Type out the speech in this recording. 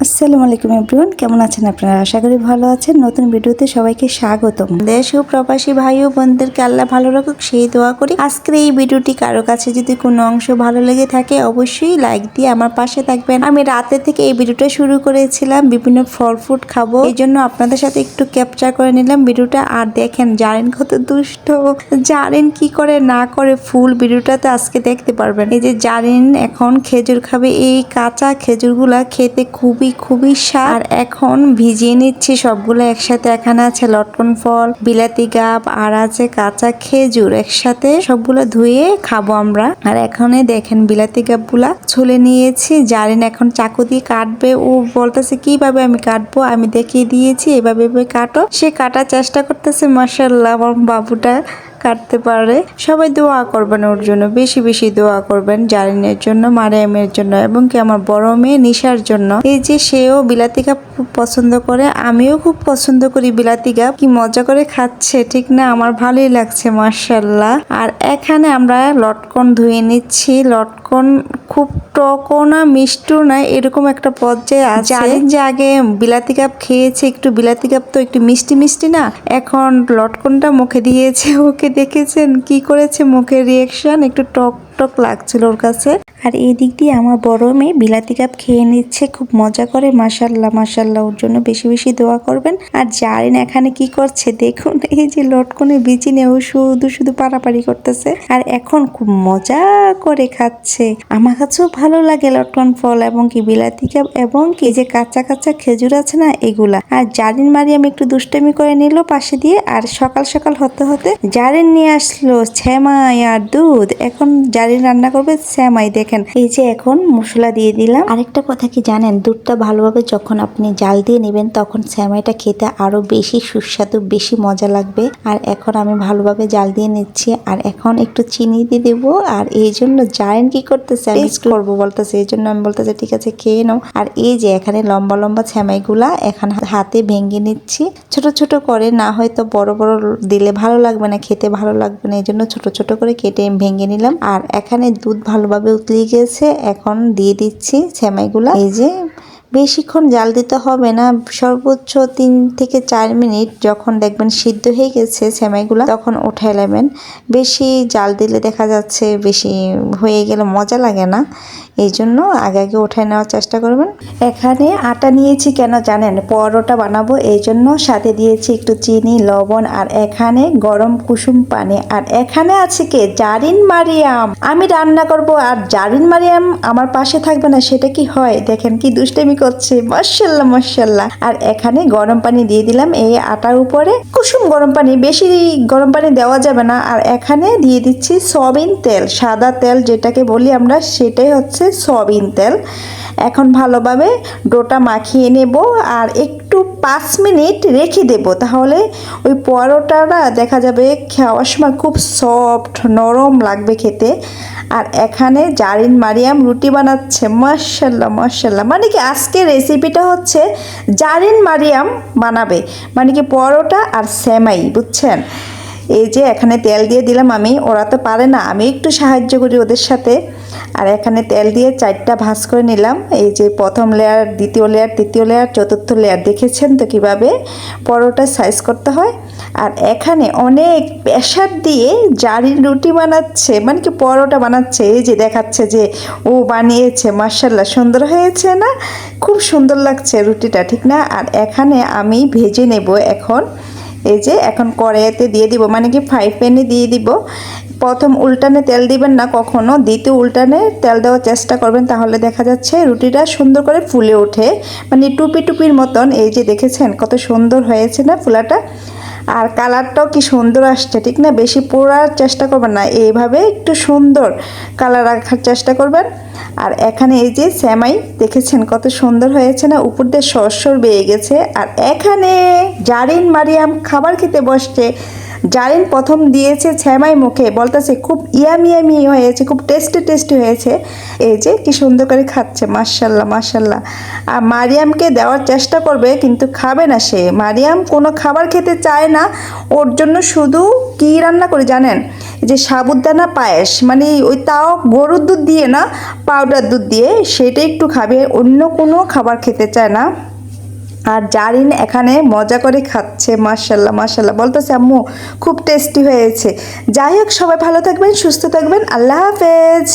আসসালামু আলাইকুম এভরিওয়ান, কেমন আছেন আপনারা? আশা করি ভালো আছেন। নতুন ভিডিওতে সবাইকে স্বাগতম। দেশ ও প্রবাসী ভাই ও বোনদেরকে আল্লাহ ভালো রাখুক সেই দোয়া করি। আজকের এই ভিডিওটি কারো কাছে যদি কোনো অংশ ভালো লেগে থাকে অবশ্যই লাইক দিয়ে আমার পাশে থাকবেন। আমি রাতে থেকে এই ভিডিওটা শুরু করেছিলাম, বিভিন্ন ফল ফ্রুট খাবো, এই জন্য আপনাদের সাথে একটু ক্যাপচার করে নিলাম ভিডিওটা। আর দেখেন জারিন কত দুষ্ট, জারিন কি করে না করে ফুল ভিডিওটাতে আজকে দেখতে পারবেন। এই যে জারিন এখন খেজুর খাবে, এই কাঁচা খেজুরগুলা খেতে খুবই স্বাদ। আর এখন ভিজিয়ে নিচ্ছি সবগুলো একসাথে। এখানে আছে লটকন ফল, বিলাতি গাব, আর আছে কাঁচা খেজুর, একসাথে সবগুলো ধুয়ে খাবো আমরা। আর এখানে দেখেন বিলাতি গাব গুলা ছুলে নিয়েছি। জারিন এখন চাকু দিয়ে কাটবে, ও বলতেছে কিভাবে আমি কাটবো, আমি দেখিয়ে দিয়েছি এভাবে কাটো। সে কাটার চেষ্টা করতেছে। মাশাআল্লাহ, আমার বাবুটা কাটতে পারে। সবাই দোয়া করবেন ওর জন্য, বেশি বেশি দোয়া করবেন জারিনের জন্য, মারিয়ামের জন্য, এবং কি আমার বড় মেয়ে নিশার জন্য। এই যে সেও বিলাতি গাব খুব পছন্দ করে, আমিও খুব পছন্দ করি বিলাতি গাব। কি মজা করে খাচ্ছে, ঠিক না? আমার ভালোই লাগছে মাশাআল্লাহ। আর এখানে আমরা লটকন ধুয়ে নিচ্ছি। লটকন খুব টকও না মিষ্টিও না, এরকম একটা পর্যায়ে আছে। জারিন যে আগে বিলাতি গাব খেয়েছে, একটু বিলাতি গাব তো একটু মিষ্টি মিষ্টি না, এখন লটকনটা মুখে দিয়েছে, ওকে দেখেছেন কি করেছে, মুখের রিয়াকশন একটু টক টক লাগছিল ওর কাছে। আর এই দিক দিয়ে আমার বড় মেয়ে বিলাতি কাপ খেয়ে নিচ্ছে খুব মজা করে। মাশাআল্লাহ মাশাআল্লাহ, ওর জন্য বেশি বেশি দোয়া করবেন। আর জারিন এখানে কি করছে দেখুন, এই যে লটকনে বিচি নিয়ে ও শুধু পারাপারি করতেছে, আর এখন খুব মজা করে খাচ্ছে। আমার কাছেও ভালো লাগে লটকন ফল এবং কি বিলাতি কাপ এবং কি যে কাঁচা কাঁচা খেজুর আছে না এগুলা। আর জারিন মারিয়াম একটু দুষ্টামি করে নিল পাশে দিয়ে। আর সকাল সকাল হতে হতে জারিন নিয়ে আসলো সেমাই আর দুধ। এখন জারিন রান্না করবে সেমাই। দেখেন এই যে এখন মশলা দিয়ে দিলাম। আরেকটা কথা কি জানেন, দুধটা ভালোভাবে যখন আপনি জাল দিয়ে নেবেন তখন সেমাইটা খেতে আরো বেশি সুস্বাদু, বেশি মজা লাগবে। আর এখন আমি ভালোভাবে জাল দিয়ে নিচ্ছি। আর এখন একটু চিনি দিয়ে দেবো। আর এই জন্য জারিন কি করতেছে, টেস্ট করবো বলতেছে, এই জন্য আমি বলতেছি ঠিক আছে খেয়ে নাও। আর এই যে এখানে লম্বা লম্বা সেমাইগুলা এখন হাতে ভেঙে নিচ্ছি, ছোট ছোট করে, না হয়তো বড় বড় দিলে ভালো লাগবে না, খেতে ভালো লাগবে না, এই জন্য ছোট ছোট করে কেটে ভেঙে নিলাম। আর এখানে দুধ ভালোভাবে উতলিয়ে গেছে, এখন দিয়ে দিচ্ছি সেমাইগুলা। এই যে বেশিক্ষণ জাল দিতে হবে না, সর্বোচ্চ 3 থেকে 4 মিনিট যখন দেখবেন সিদ্ধ হয়ে গেছে সেমাইগুলা তখন উঠাই নেবেন। বেশি জাল দিলে দেখা যাচ্ছে বেশি হয়ে গেলে মজা লাগে না, এই জন্য আগে আগে উঠাই নেওয়ার চেষ্টা করবেন। এখানে আটা নিয়েছি কেন জানেন, পরোটা বানাবো, এই জন্য সাথে দিয়েছি একটু চিনি, লবণ, আর এখানে গরম কুসুম পানি। আর এখানে আছে কে, জারিন মারিয়াম। আমি রান্না করব আর জারিন মারিয়াম আমার পাশে থাকবে না, সেটা কি হয়? দেখেন কি দুষ্টামি করছে, মাশাআল্লাহ মাশাআল্লাহ। আর এখানে গরম পানি দিয়ে দিলাম এই আটার উপরে, কুসুম গরম পানি, বেশি গরম পানি দেওয়া যাবে না। আর এখানে দিয়ে দিচ্ছি সয়াবিন তেল, সাদা তেল যেটাকে বলি আমরা, সেটাই হচ্ছে সয়াবিন তেল। এখন ভালোভাবে ডোটা মাখিয়ে নেব আর একটু 5 মিনিট রেখে দেব, তাহলে ওই পরোটাটা দেখা যাবে খাওয়ার সময় খুব সফট নরম লাগবে খেতে। আর এখানে জারিন মারিয়াম রুটি বানাচ্ছে, মাশাআল্লাহ মাশাআল্লাহ। মানে কি আজকে রেসিপিটা হচ্ছে জারিন মারিয়াম বানাবে, মানে কি পরোটা আর সেমাই, বুঝছেন? এই যে এখানে তেল দিয়ে দিলাম আমি, ওরা তো পারে না, আমি একটু সাহায্য করি ওদের সাথে। আর এখানে তেল দিয়ে 4টা ভাঁজ করে নিলাম। এই যে প্রথম লেয়ার, দ্বিতীয় লেয়ার, তৃতীয় লেয়ার, চতুর্থ লেয়ার, দেখেছেন তো কিভাবে পরোটা সাইজ করতে হয়। আর এখানে অনেক প্রেসার দিয়ে জারিন রুটি বানাচ্ছে, মানে কি পরোটা বানাচ্ছে। এই যে দেখাচ্ছে যে ও বানিয়েছে, মাশাআল্লাহ সুন্দর হয়েছে না? খুব সুন্দর লাগছে রুটিটা, ঠিক না? আর এখানে আমি ভেজে নেব এখন। এই যে এখন কড়াইতে দিয়ে দিব, মানে কি ফ্রাই প্যানে দিয়ে দিব। প্রথম উল্টানে তেল দিবেন না কখনো, দ্বিতীয় উল্টানে তেল দেওয়ার চেষ্টা করবেন, তাহলে দেখা যাচ্ছে রুটিটা সুন্দর করে ফুলে ওঠে, মানে টুপি টুপির মতন। এই যে দেখেছেন কত সুন্দর হয়েছে না ফুলাটা? আর কালারটাও কি সুন্দর আসছে, ঠিক না? বেশি পোড়ার চেষ্টা করবেন না, এইভাবে একটু সুন্দর কালার রাখার চেষ্টা করবেন। আর এখানে এই যে সেমাই দেখেছেন কত সুন্দর হয়েছে না, উপর দিয়ে সরসর বেয়ে গেছে। আর এখানে জারিন মারিয়াম খাবার খেতে বসছে। জারিন প্রথম দিয়েছে সেমাই মুখে, বলতেছে খুব ইয়ামি হয়েছে, খুব টেস্টি হয়েছে। এই যে কি সুন্দর করে খাচ্ছে, মাশাআল্লাহ মাশাআল্লাহ। আর মারিয়ামকে দেওয়ার চেষ্টা করবে কিন্তু খাবে না সে। মারিয়াম কোনো খাবার খেতে চায় না, ওর জন্য শুধু কি রান্না করি জানেন, এই যে সাবুদানা পায়েস, মানে ওই তাও গরুর দুধ দিয়ে না, পাউডার দুধ দিয়ে, সেটা একটু খাবে, অন্য কোনো খাবার খেতে চায় না। আর জারিন এখানে মজা করে খাচ্ছে, মাশাল্লাহ মাশাল্লাহ বলতেছে আম্মু খুব টেস্টি হয়েছে। যাই হোক, সবাই ভালো থাকবেন, সুস্থ থাকবেন, আল্লাহ হাফেজ।